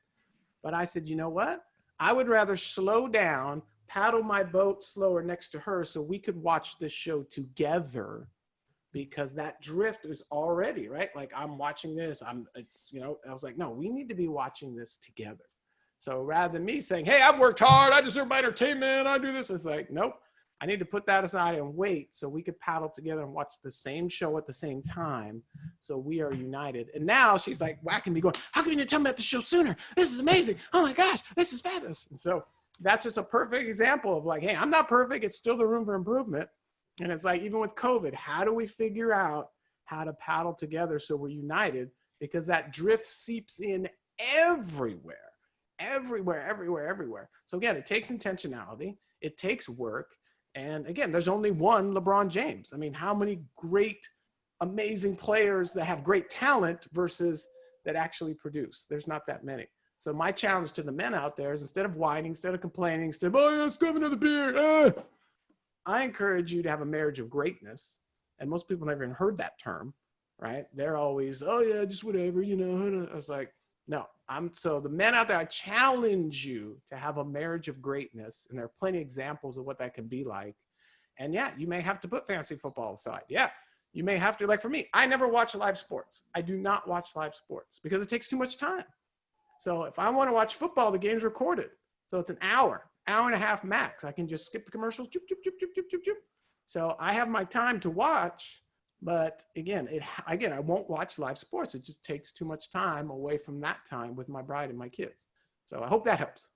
Speaker 3: But I said, you know what? I would rather slow down, paddle my boat slower next to her so we could watch this show together, because that drift is already, right? I'm watching this. I was like, no, we need to be watching this together. So rather than me saying, hey, I've worked hard, I deserve my entertainment, I do this, it's like, nope, I need to put that aside and wait so we could paddle together and watch the same show at the same time so we are united. And now she's whacking me going, how can you tell me about the show sooner? This is amazing. Oh my gosh, this is fabulous. And so that's just a perfect example of hey, I'm not perfect. It's still the room for improvement. And it's even with COVID, how do we figure out how to paddle together so we're united? Because that drift seeps in everywhere. So again, it takes intentionality, it takes work, And again, there's only one LeBron James. I mean, how many great, amazing players that have great talent versus that actually produce? There's not that many. So my challenge to the men out there is, instead of whining, instead of complaining, instead of, oh, yeah, let's have another beer, I encourage you to have a marriage of greatness. And most people never even heard that term, right? They're always, oh yeah, just whatever, you know. I was like, no, so the men out there, I challenge you to have a marriage of greatness. And there are plenty of examples of what that can be like. And yeah, you may have to put fantasy football aside. Yeah, you may have to, like for me, I never watch live sports. I do not watch live sports because it takes too much time. So if I want to watch football, the game's recorded. So it's an hour and a half max. I can just skip the commercials. So I have my time to watch. But again, I won't watch live sports. It just takes too much time away from that time with my bride and my kids. So I hope that helps.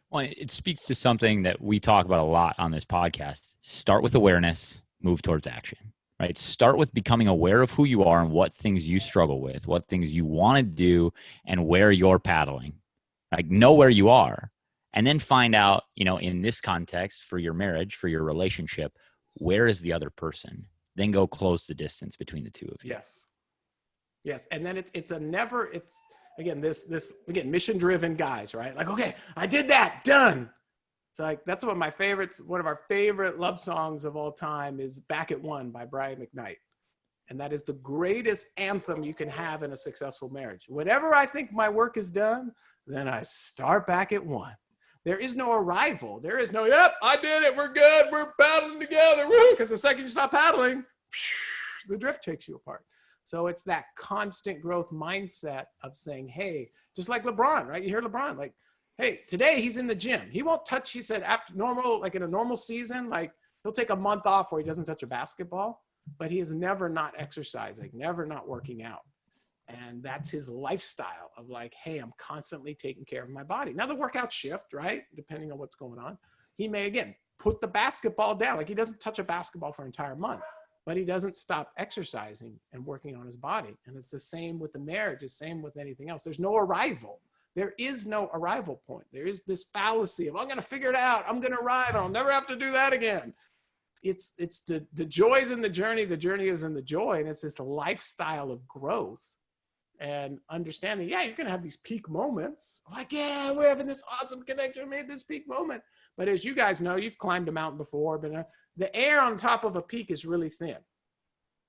Speaker 1: Well, it speaks to something that we talk about a lot on this podcast. Start with awareness, move towards action, right? Start with becoming aware of who you are and what things you struggle with, what things you want to do, and where you're paddling. Like, know where you are, and then find out, in this context, for your marriage, for your relationship, where is the other person? Then go close the distance between the two of you.
Speaker 3: Yes. And then it's mission-driven guys, right? Like, okay, I did that, done. So like, that's one of our favorite love songs of all time is Back at One by Brian McKnight. And that is the greatest anthem you can have in a successful marriage. Whenever I think my work is done, then I start back at one. There is no arrival. There is no, yep, I did it. We're good. We're paddling together. Because the second you stop paddling, the drift takes you apart. So it's that constant growth mindset of saying, hey, just like LeBron, right? You hear LeBron, like, hey, today he's in the gym. He won't touch, he said, after normal, like in a normal season, like he'll take a month off where he doesn't touch a basketball, but he is never not exercising, never not working out. And that's his lifestyle of like, hey, I'm constantly taking care of my body. Now the workout shift, right? Depending on what's going on. He may, again, put the basketball down. Like he doesn't touch a basketball for an entire month, but he doesn't stop exercising and working on his body. And it's the same with the marriage, the same with anything else. There's no arrival. There is no arrival point. There is this fallacy of, I'm going to figure it out. I'm going to arrive. I'll never have to do that again. It's the joy is in the journey. The journey is in the joy. And it's this lifestyle of growth. And understanding, yeah, you're going to have these peak moments. Like, yeah, we're having this awesome connection. We made this peak moment. But as you guys know, you've climbed a mountain before, but the air on top of a peak is really thin.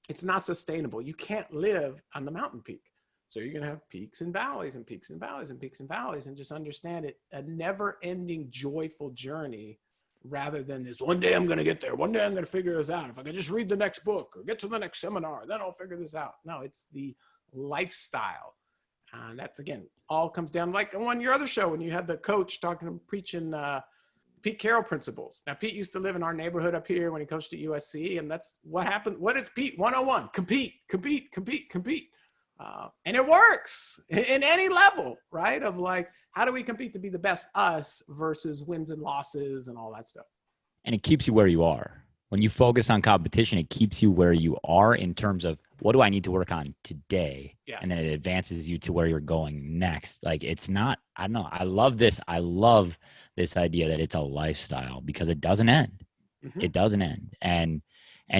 Speaker 3: It's not sustainable. You can't live on the mountain peak. So you're going to have peaks and valleys and peaks and valleys and peaks and valleys, and just understand it, a never-ending joyful journey rather than this, one day I'm going to get there. One day I'm going to figure this out. If I can just read the next book or get to the next seminar, then I'll figure this out. No, it's the lifestyle. And that's, again, all comes down like on your other show when you had the coach preaching Pete Carroll principles. Now, Pete used to live in our neighborhood up here when he coached at USC, and that's what happened. What is Pete 101? Compete. And it works in any level, right? Of like, how do we compete to be the best us versus wins and losses and all that stuff?
Speaker 1: And it keeps you where you are. When you focus on competition, it keeps you where you are in terms of what do I need to work on today?
Speaker 3: Yes.
Speaker 1: And then it advances you to where you're going next. Like, it's not, I don't know. I love this. I love this idea that it's a lifestyle because it doesn't end. Mm-hmm. It doesn't end. And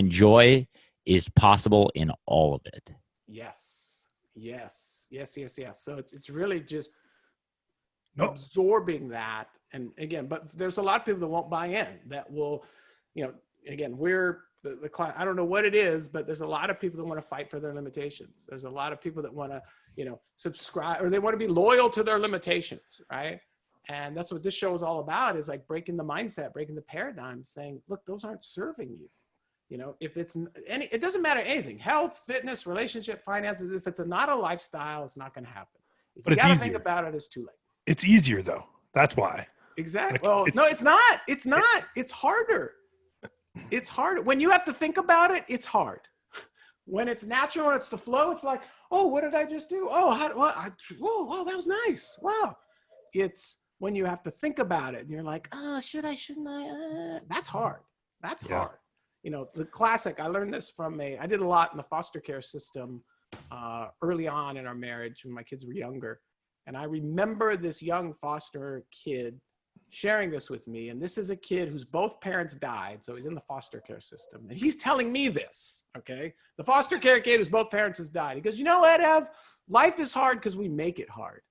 Speaker 1: joy is possible in all of it.
Speaker 3: Yes. So it's really just absorbing that. And again, but there's a lot of people that won't buy in, that will, again, we're the class, I don't know what it is, but there's a lot of people that want to fight for their limitations. There's a lot of people that want to, subscribe, or they want to be loyal to their limitations, right? And that's what this show is all about, is like breaking the mindset, breaking the paradigm, saying, look, those aren't serving you. If it's it doesn't matter anything, health, fitness, relationship, finances, if it's not a lifestyle, it's not going to happen. If you got to think about it, it's too late.
Speaker 2: It's easier though. That's why.
Speaker 3: Exactly. Well, no, it's not. It's not. It's harder. It's harder. When you have to think about it, it's hard. When it's natural and it's the flow, it's like, oh, what did I just do? Oh, wow, that was nice. Wow. It's when you have to think about it and you're like, oh, shouldn't I? That's hard. That's hard. The classic, I learned this from I did a lot in the foster care system early on in our marriage when my kids were younger. And I remember this young foster kid sharing this with me. And this is a kid whose both parents died. So he's in the foster care system. And he's telling me this, okay? The foster care kid whose both parents has died. He goes, you know what, Ev? Life is hard because we make it hard.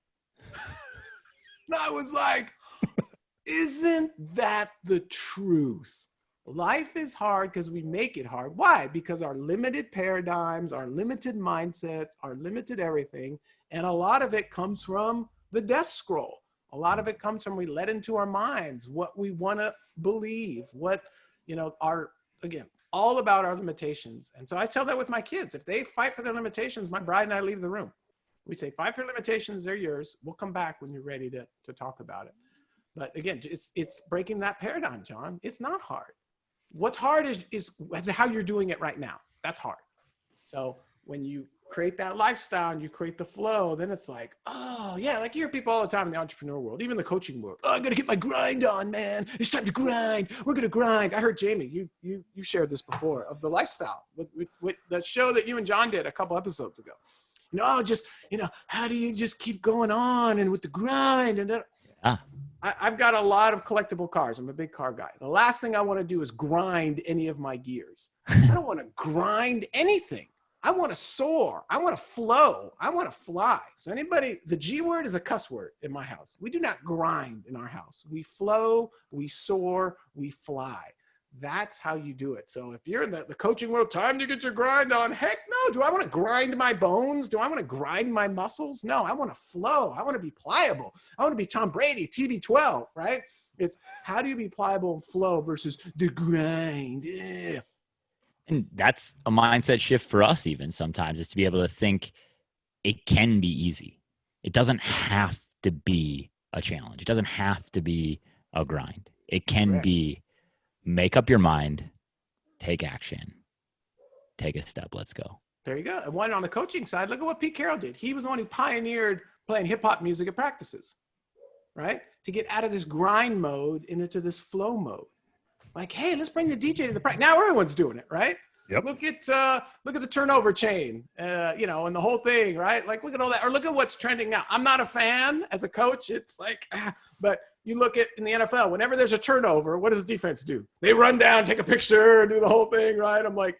Speaker 3: And I was like, isn't that the truth? Life is hard because we make it hard. Why? Because our limited paradigms, our limited mindsets, our limited everything. And a lot of it comes from the death scroll. A lot of it comes from we let into our minds what we want to believe, what, again, all about our limitations. And so I tell that with my kids. If they fight for their limitations, my bride and I leave the room. We say, fight for your limitations, they're yours. We'll come back when you're ready to talk about it. But again, it's breaking that paradigm, John. It's not hard. What's hard is how you're doing it right now. That's hard. So when you create that lifestyle and you create the flow, then it's like, oh yeah, like you hear people all the time in the entrepreneur world, even the coaching world. Oh, I got to get my grind on, man. It's time to grind. We're going to grind. I heard Jamie, you shared this before of the lifestyle with the show that you and John did a couple episodes ago. How do you just keep going on and with the grind and that? I've got a lot of collectible cars. I'm a big car guy. The last thing I want to do is grind any of my gears. I don't want to grind anything. I want to soar. I want to flow. I want to fly. So the G word is a cuss word in my house. We do not grind in our house. We flow, we soar, we fly. That's how you do it. So if you're in the coaching world, time to get your grind on. Heck no. Do I want to grind my bones? Do I want to grind my muscles? No, I want to flow. I want to be pliable. I want to be Tom Brady, TB12, right? It's how do you be pliable and flow versus the grind. Yeah.
Speaker 1: And that's a mindset shift for us even sometimes, is to be able to think it can be easy. It doesn't have to be a challenge. It doesn't have to be a grind. It can be make up your mind, take action, take a step, let's go.
Speaker 3: There you go. And one on the coaching side, look at what Pete Carroll did. He was the one who pioneered playing hip hop music at practices, right? To get out of this grind mode and into this flow mode. Like, hey, let's bring the DJ to the practice. Now everyone's doing it, right?
Speaker 2: Yep.
Speaker 3: Look at the turnover chain, and the whole thing, right? Like, look at all that, or look at what's trending now. I'm not a fan as a coach. It's like, but you look at in the NFL, whenever there's a turnover, what does the defense do? They run down, take a picture, do the whole thing, right? I'm like,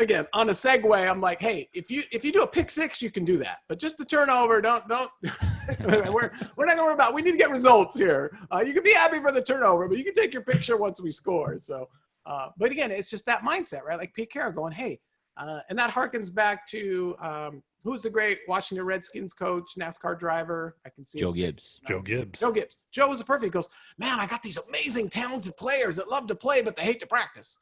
Speaker 3: again, on a segue, I'm like, hey, if you do a pick six, you can do that, but just the turnover, don't. we're not gonna worry about. We need to get results here. You can be happy for the turnover, but you can take your picture once we score. So. But again, it's just that mindset, right? Like Pete Carroll going, hey, and that harkens back to who's the great Washington Redskins coach, NASCAR driver? I can see
Speaker 1: Joe Gibbs.
Speaker 2: Joe Gibbs.
Speaker 3: Joe was a perfect. He goes, man, I got these amazing, talented players that love to play, but they hate to practice.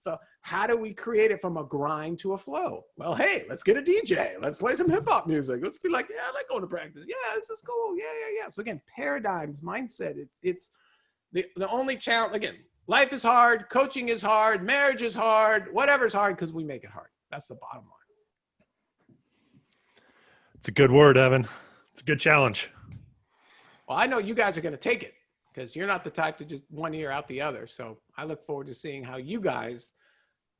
Speaker 3: So how do we create it from a grind to a flow? Well, hey, let's get a DJ. Let's play some hip hop music. Let's be like, yeah, I like going to practice. Yeah, this is cool. Yeah. So again, paradigms, mindset. It's the only challenge. Again, life is hard. Coaching is hard. Marriage is hard. Whatever's hard because we make it hard. That's the bottom line.
Speaker 2: It's a good word, Evan. It's a good challenge.
Speaker 3: Well, I know you guys are going to take it because you're not the type to just one ear out the other. So I look forward to seeing how you guys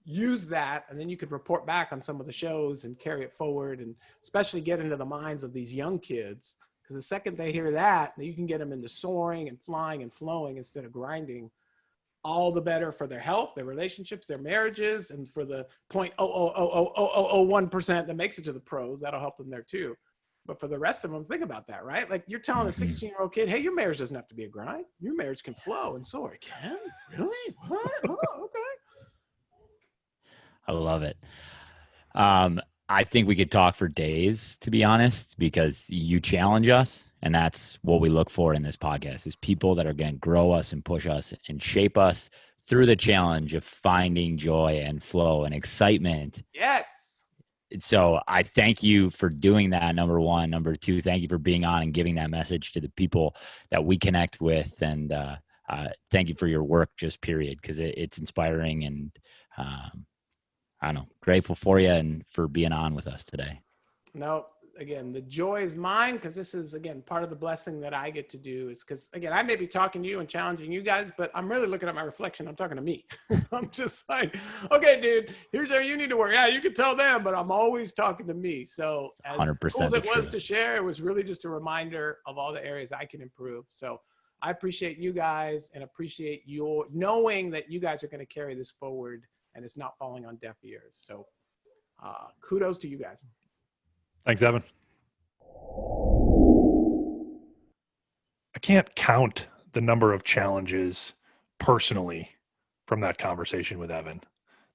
Speaker 3: use that, and then you could report back on some of the shows and carry it forward, and especially get into the minds of these young kids, because the second they hear that, you can get them into soaring and flying and flowing instead of grinding. All the better for their health, their relationships, their marriages, and for the 0.00001% that makes it to the pros, that'll help them there too. But for the rest of them, think about that, right? Like you're telling a 16-year-old kid, hey, your marriage doesn't have to be a grind. Your marriage can flow and soar. It can? Really? What? Oh, okay.
Speaker 1: I love it. I think we could talk for days, to be honest, because you challenge us. And that's what we look for in this podcast, is people that are going to grow us and push us and shape us through the challenge of finding joy and flow and excitement.
Speaker 3: Yes.
Speaker 1: So I thank you for doing that, number one. Number two, thank you for being on and giving that message to the people that we connect with. And thank you for your work, just period, because it's inspiring. And I don't know, grateful for you and for being on with us today.
Speaker 3: No. Again, the joy is mine, because this is, again, part of the blessing that I get to do is because, again, I may be talking to you and challenging you guys, but I'm really looking at my reflection. I'm talking to me. I'm just like, okay, dude, here's how you need to work. Yeah, you can tell them, but I'm always talking to me. So as
Speaker 1: 100%
Speaker 3: cool as it was to share, it was really just a reminder of all the areas I can improve. So I appreciate you guys and appreciate your knowing that you guys are going to carry this forward and it's not falling on deaf ears. So kudos to you guys.
Speaker 2: Thanks, Evan. I can't count the number of challenges personally from that conversation with Evan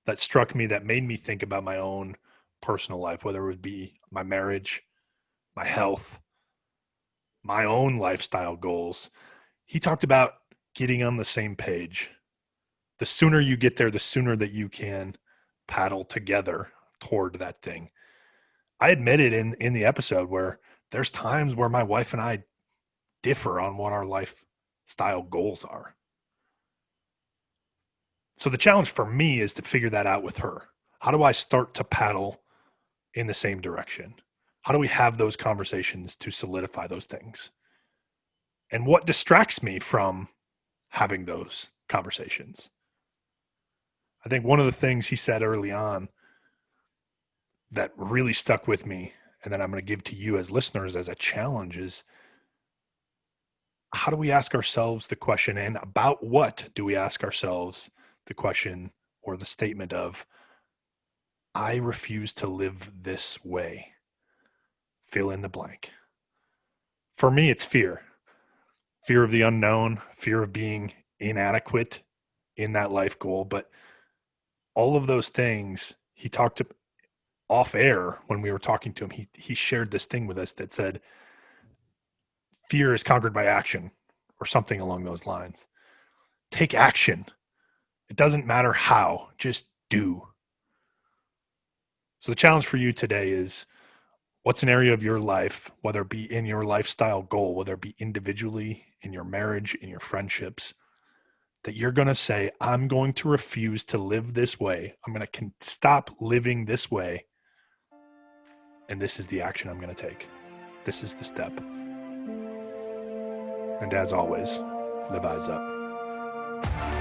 Speaker 2: that struck me, that made me think about my own personal life, whether it would be my marriage, my health, my own lifestyle goals. He talked about getting on the same page. The sooner you get there, the sooner that you can paddle together toward that thing. I admitted in the episode where there's times where my wife and I differ on what our lifestyle goals are. So the challenge for me is to figure that out with her. How do I start to paddle in the same direction? How do we have those conversations to solidify those things? And what distracts me from having those conversations? I think one of the things he said early on that really stuck with me, and that I'm going to give to you as listeners as a challenge, is how do we ask ourselves the question, and about what do we ask ourselves the question or the statement of, I refuse to live this way. Fill in the blank. For me, it's fear. Fear of the unknown, fear of being inadequate in that life goal. But all of those things, he talked to off air when we were talking to him. He shared this thing with us that said, fear is conquered by action, or something along those lines. Take action. It doesn't matter how, just do. So the challenge for you today is, what's an area of your life, whether it be in your lifestyle goal, whether it be individually, in your marriage, in your friendships, that you're going to say, I'm going to refuse to live this way. I'm going to stop living this way. And this is the action I'm going to take. This is the step. And as always, live eyes up.